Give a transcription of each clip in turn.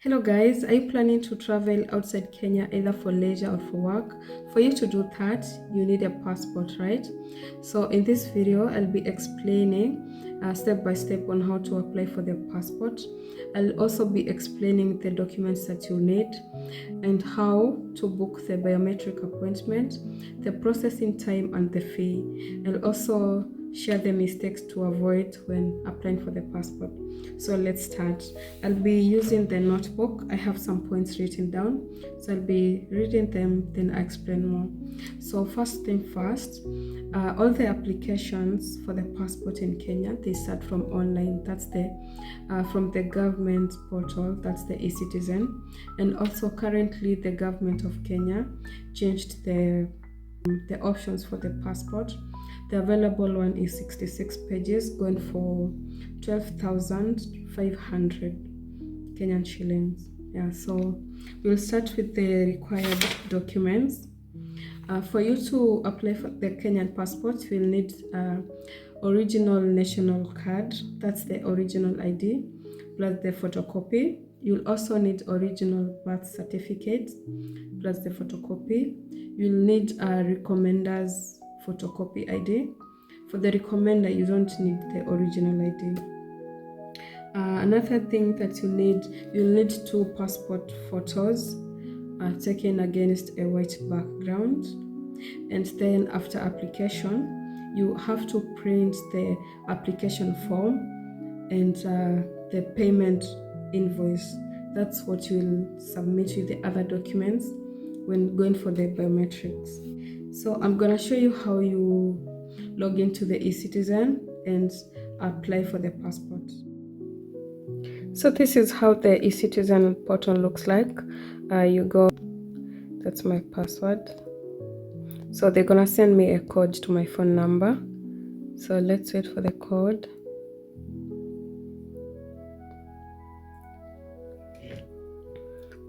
Hello guys, are you planning to travel outside Kenya either for leisure or for work? For you to do that, you need a passport, right? So in this video, I'll be explaining step by step on how to apply for the passport. I'll also be explaining the documents that you need and how to book the biometric appointment, the processing time and the fee. I'll also share the mistakes to avoid when applying for the passport. So let's start. I'll be using the notebook. I have some points written down, so I'll be reading them, then I explain more. So first thing first, all the applications for the passport in Kenya, they start from online. That's the from the government portal, that's the eCitizen. And also currently the government of Kenya changed the options for the passport. The available one is 66 pages, going for 12,500 Kenyan shillings. Yeah, so we'll start with the required documents. For you to apply for the Kenyan passport, you'll need original national card. That's the original ID plus the photocopy. You'll also need original birth certificate plus the photocopy. You'll need a recommender's photocopy ID. For the recommender, you don't need the original ID. Another thing that you'll need 2 passport photos taken against a white background. And then after application, you have to print the application form and the payment invoice. That's what you'll submit with the other documents when going for the biometrics. So I'm gonna show you how you log into the eCitizen and apply for the passport. So this is how the eCitizen portal looks like. You go, that's my password. So they're gonna send me a code to my phone number. So let's wait for the code.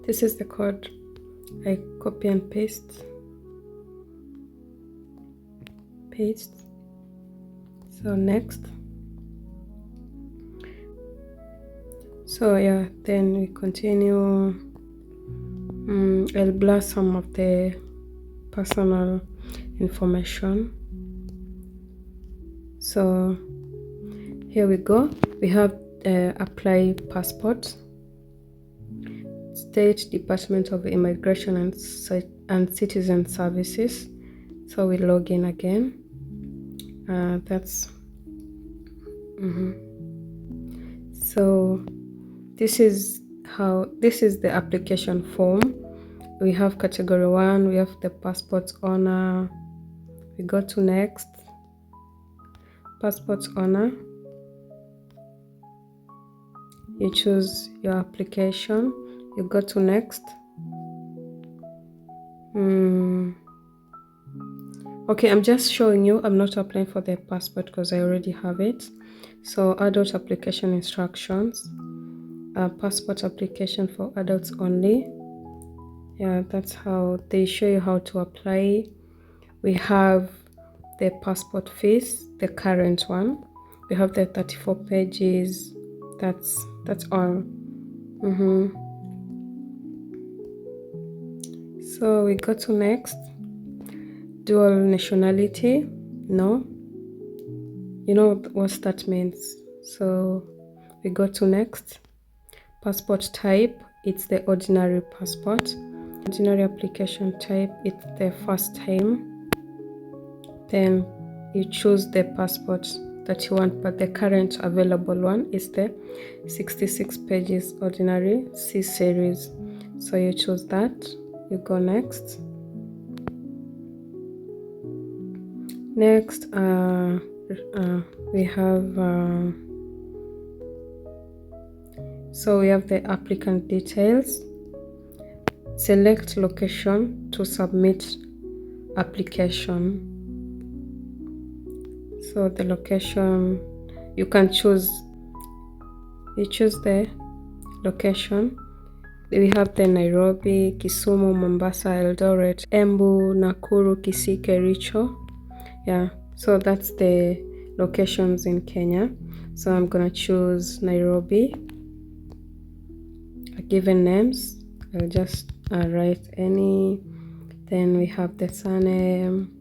This is the code. I copy and paste. So next. So yeah, then we continue. I'll blur some of the personal information. So here we go. We have apply passport. State Department of Immigration and Citizen Services. So we log in again. So this is the application form. We have category 1, we have the passport owner. We go to next. Passport owner. You choose your application. You go to next. Okay, I'm just showing you. I'm not applying for the passport because I already have it. So adult application instructions. Passport application for adults only. Yeah, that's how they show you how to apply. We have the passport fees, the current one. We have the 34 pages. That's all. So we go to next. Dual nationality. No. You know what that means. So we go to next. Passport type. It's the ordinary passport. Ordinary application type, it's the first time. Then you choose the passport that you want, but the current available one is the 66 pages ordinary C series. So you choose that. You go next. Next, we have so we have the applicant details. Select location to submit application. So the location, you can choose. You choose the location. We have the Nairobi, Kisumu, Mombasa, Eldoret, Embu, Nakuru, Kisii, Kericho. Yeah, so that's the locations in Kenya. So I'm gonna choose Nairobi. I given names. I'll just write any. Then we have the surname.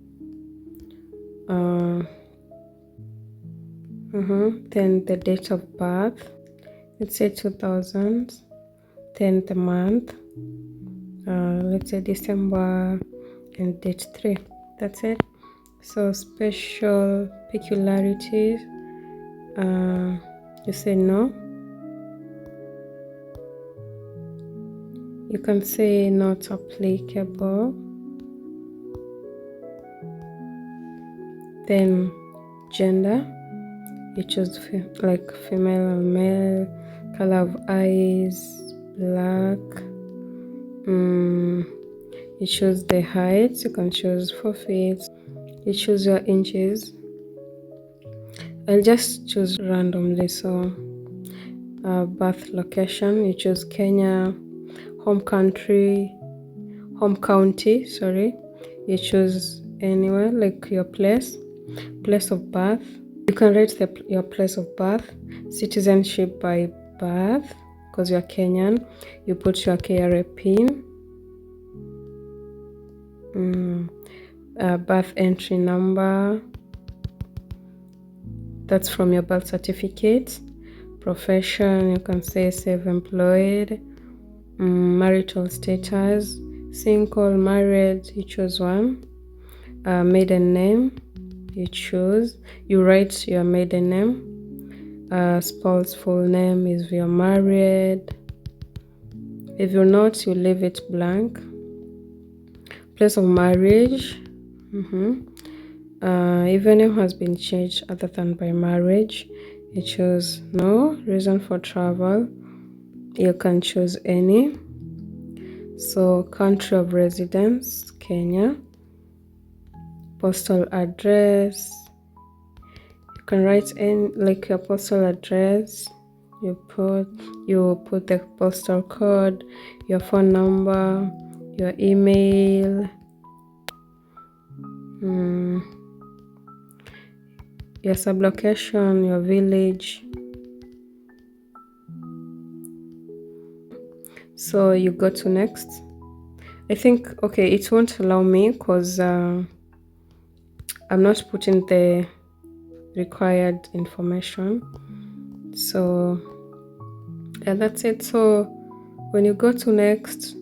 Then the date of birth. Let's say 2000. Then the month. Let's say December, and date 3. That's it. So special peculiarities. You say no. You can say not applicable. Then gender, you choose like female or male. Color of eyes, black. You choose the height. You can choose 4 feet. You choose your inches. I'll just choose randomly. So birth location, you choose Kenya. Home county, sorry, you choose anywhere, like your place of birth. You can write your place of birth. Citizenship by birth, because you're Kenyan, you put your KRA pin. Birth entry number, that's from your birth certificate. Profession, you can say self-employed. Marital status, single, married, you choose one. Maiden name, you write your maiden name. Spouse full name is if you're married. If you're not, you leave it blank. Place of marriage, if your name has been changed other than by marriage, you choose no. Reason for travel, you can choose any. So country of residence, Kenya. Postal address, you can write in like your postal address. You put the postal code, your phone number, your email, your sublocation, your village. So you go to next. I think, okay, it won't allow me because I'm not putting the required information. So yeah, that's it. So when you go to next,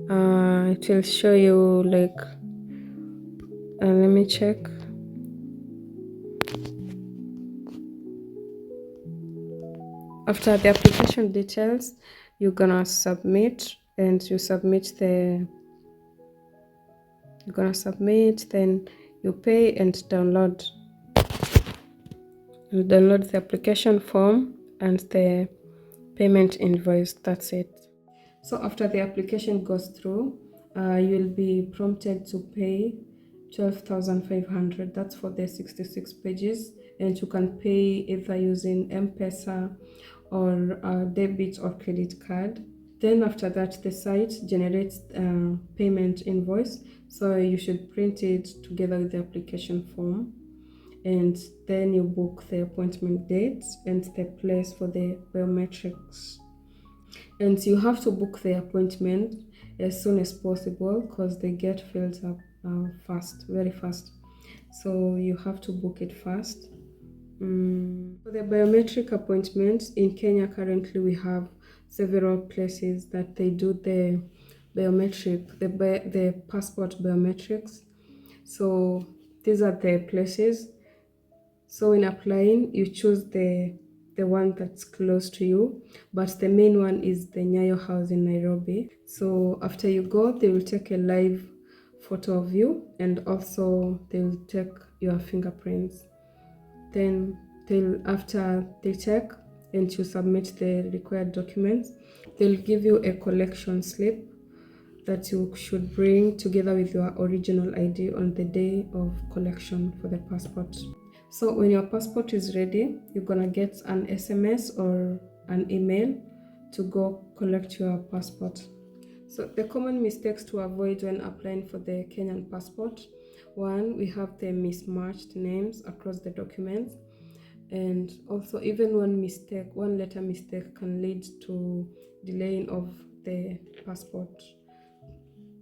it will show you like, let me check. After the application details, you're gonna submit, and you submit then you pay and download. You download the application form and the payment invoice. That's it. So after the application goes through, you'll be prompted to pay 12,500. That's for the 66 pages, and you can pay either using M-Pesa or debit or credit card. Then after that, the site generates payment invoice, so you should print it together with the application form, and then you book the appointment dates and the place for the biometrics. And you have to book the appointment as soon as possible because they get filled up fast, very fast. So you have to book it fast. For the biometric appointments in Kenya, currently we have several places that they do the biometric, the passport biometrics. So these are the places. So in applying, you choose the one that's close to you, but the main one is the Nyayo House in Nairobi. So after you go, they will take a live photo of you, and also they will take your fingerprints. Then after they check and you submit the required documents, they'll give you a collection slip that you should bring together with your original ID on the day of collection for the passport. So when your passport is ready, you're gonna get an SMS or an email to go collect your passport. So the common mistakes to avoid when applying for the Kenyan passport: one, we have the mismatched names across the documents, and also even one letter mistake can lead to delaying of the passport.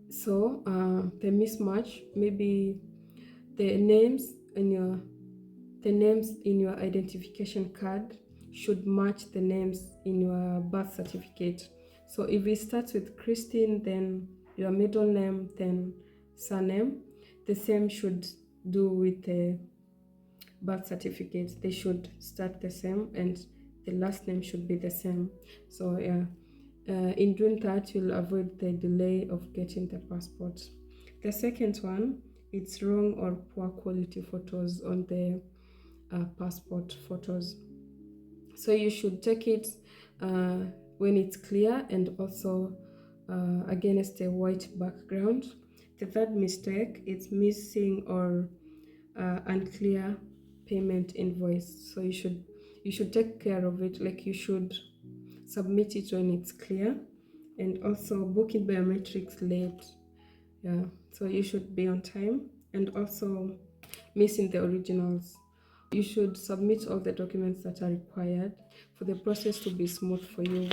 So the mismatch, maybe the names in your identification card should match the names in your birth certificate. So if it starts with Christine, then your middle name, then surname, the same should do with the birth certificate. They should start the same and the last name should be the same. So yeah, in doing that, you'll avoid the delay of getting the passport. The second one, it's wrong or poor quality photos on the passport photos. So you should take it when it's clear and also against a white background. The third mistake, it's missing or unclear payment invoice. So you should take care of it. Like, you should submit it when it's clear, and also booking biometrics late. Yeah, so you should be on time, and also missing the originals. You should submit all the documents that are required for the process to be smooth for you.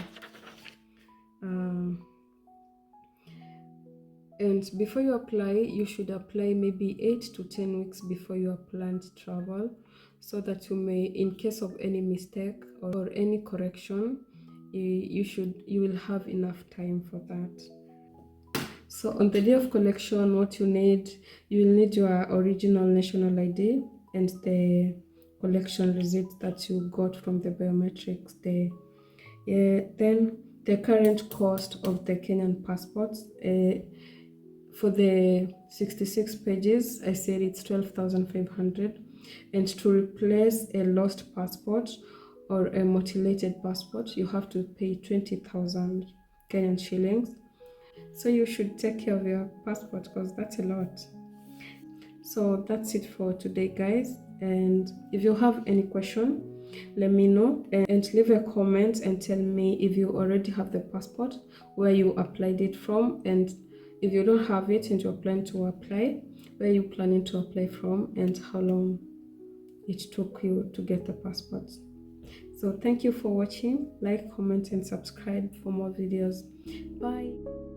And before you apply, you should apply maybe 8 to 10 weeks before your planned travel, so that you may, in case of any mistake or any correction, you will have enough time for that. So on the day of collection, what you will need your original national ID and the collection receipt that you got from the biometrics. Then the current cost of the Kenyan passports. For the 66 pages, I said it's 12,500, and to replace a lost passport or a mutilated passport, you have to pay 20,000 Kenyan shillings. So you should take care of your passport, because that's a lot. So that's it for today, guys. And if you have any question, let me know, and leave a comment and tell me if you already have the passport, where you applied it from, and if you don't have it and you're planning to apply, where you're planning to apply from, and how long it took you to get the passport. So thank you for watching. Like, comment, and subscribe for more videos. Bye.